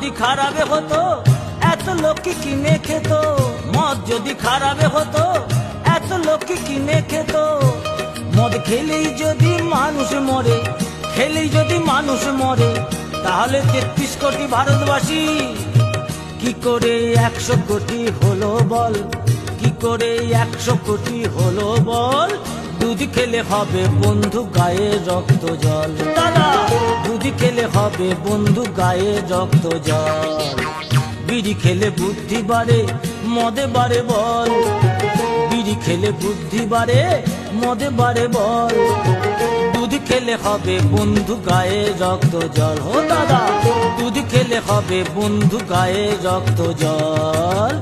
যদি খারাপে হতো এত লোক কি কিনে খেত, মদ যদি খারাপে হতো এত লোক কি কিনে খেত। মদ খেলেই যদি মানুষ মরে, খেলেই যদি মানুষ মরে, তাহলে 33 কোটি ভারতবাসী কি করে 100 কোটি হলো বল, কি করে 100 কোটি হলো বল। দুধ খেলে হবে বন্ধু গায়ে রক্ত জল, দাদা দুধ খেলে হবে বন্ধু গায়ে রক্ত জল। বিড়ি খেলে বুদ্ধি বাড়ে, মদে বাড়ে বল, বিড়ি খেলে বুদ্ধি বাড়ে, মদে বাড়ে বল। দুধ খেলে হবে বন্ধু গায়ে রক্ত জল, ও দাদা দুধ খেলে হবে বন্ধু গায়ে রক্ত জল।